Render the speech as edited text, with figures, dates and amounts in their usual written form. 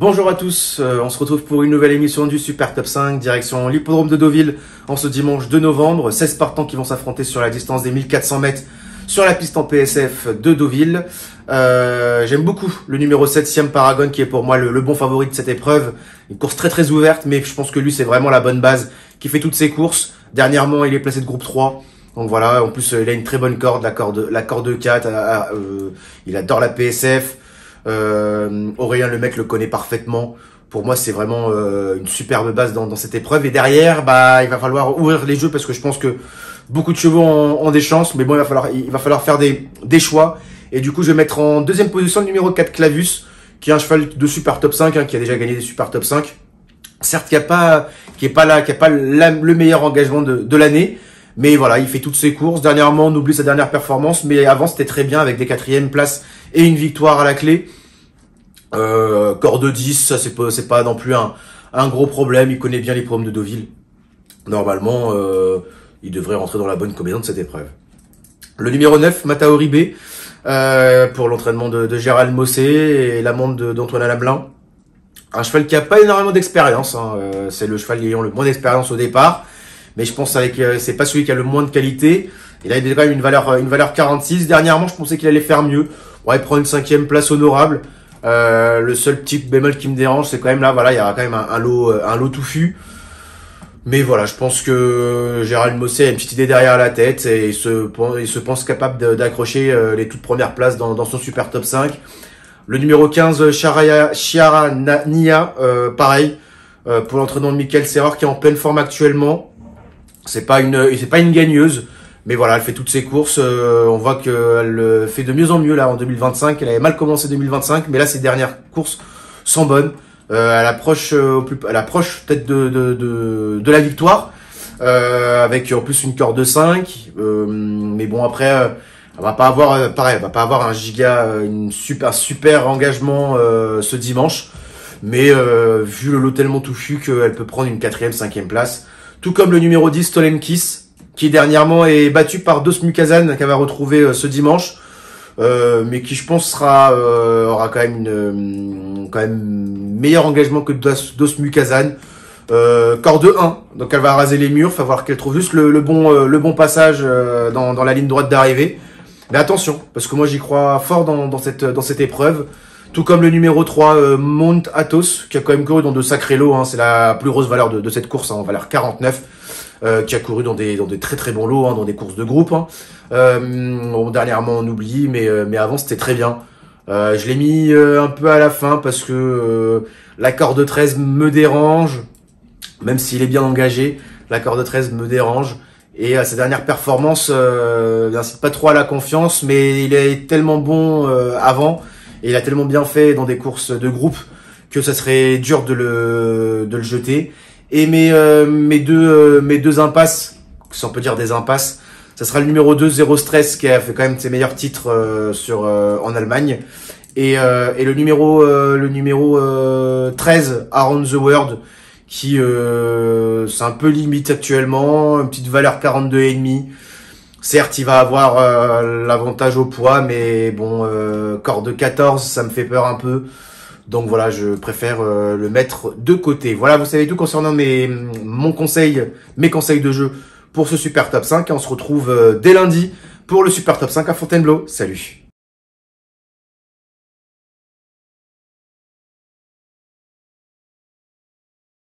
Bonjour à tous, on se retrouve pour une nouvelle émission du Super Top 5, direction l'hippodrome de Deauville en ce dimanche 2 novembre. 16 partants qui vont s'affronter sur la distance des 1400 mètres sur la piste en PSF de Deauville. J'aime beaucoup le numéro 7, Siam Paragon, qui est pour moi le bon favori de cette épreuve. Une course très ouverte, mais je pense que lui c'est vraiment la bonne base qui fait toutes ses courses. Dernièrement il est placé de groupe 3. Donc voilà, en plus il a une très bonne corde, la corde 4, il adore la PSF. Aurélien Lemec le connaît parfaitement. Pour moi c'est vraiment une superbe base dans cette épreuve. Et derrière, il va falloir ouvrir les jeux parce que je pense que beaucoup de chevaux ont des chances. Mais bon, il va falloir faire des choix. Et du coup je vais mettre en deuxième position le numéro 4 Clavus, qui est un cheval de Super Top 5, qui a déjà gagné des Super Top 5. Certes qui est pas le meilleur engagement de l'année. Mais voilà, il fait toutes ses courses. Dernièrement, on oublie sa dernière performance, mais avant c'était très bien avec des 4e places et une victoire à la clé. Corde 10, ça c'est pas non plus un gros problème. Il connaît bien les problèmes de Deauville. Normalement, il devrait rentrer dans la bonne combinaison de cette épreuve. Le numéro 9, Mataori B, pour l'entraînement de Gérald Mossé et la montre d'Antoine Alablin. Un cheval qui a pas énormément d'expérience. C'est le cheval ayant le moins d'expérience au départ. Mais je pense que c'est pas celui qui a le moins de qualité. Il a quand même une valeur 46. Dernièrement, je pensais qu'il allait faire mieux. Ouais, il prend une 5e place honorable. Le seul petit bémol qui me dérange, c'est quand même là, voilà, il y aura quand même un lot touffu. Mais voilà, je pense que Gérald Mossé a une petite idée derrière la tête et il se pense capable d'accrocher les toutes premières places dans son Super Top 5. Le numéro 15, Chiarania, pareil, pour l'entraînement de Michael Serreur qui est en pleine forme actuellement. C'est pas une gagneuse, mais voilà, elle fait toutes ses courses. On voit qu'elle fait de mieux en mieux là en 2025. Elle avait mal commencé 2025, mais là ses dernières courses sont bonnes. Elle approche peut-être de la victoire, avec en plus une corde de 5. Mais bon après, elle va pas avoir un super engagement ce dimanche. Mais vu le lot tellement touffu qu'elle peut prendre une 4e, 5e place. Tout comme le numéro 10, Stolenkis, qui dernièrement est battu par Dos Mukazan, qu'elle va retrouver ce dimanche, mais qui je pense aura quand même meilleur engagement que Dos Mukazan. Corde 1, donc elle va raser les murs, faut voir qu'elle trouve juste le bon passage dans la ligne droite d'arrivée. Mais attention, parce que moi j'y crois fort dans cette épreuve. Tout comme le numéro 3, Mount Athos, qui a quand même couru dans de sacrés lots. C'est la plus grosse valeur de cette course, en valeur 49, qui a couru dans des très bons lots, dans des courses de groupe. Dernièrement on oublie, mais avant c'était très bien. Je l'ai mis un peu à la fin parce que la corde 13 me dérange, même s'il est bien engagé, la corde 13 me dérange. Et sa dernière performance n'incite pas trop à la confiance, mais il est tellement bon avant. Et il a tellement bien fait dans des courses de groupe que ça serait dur de le jeter. Et mes deux impasses, si on peut dire des impasses, ça sera le numéro 2, Zero Stress, qui a fait quand même ses meilleurs titres en Allemagne. Et le numéro 13, Around the World, qui c'est un peu limite actuellement, une petite valeur 42,5. Certes, il va avoir l'avantage au poids, mais bon, corde 14, ça me fait peur un peu. Donc voilà, je préfère le mettre de côté. Voilà, vous savez tout concernant mes conseils de jeu pour ce Super Top 5. Et on se retrouve dès lundi pour le Super Top 5 à Fontainebleau. Salut!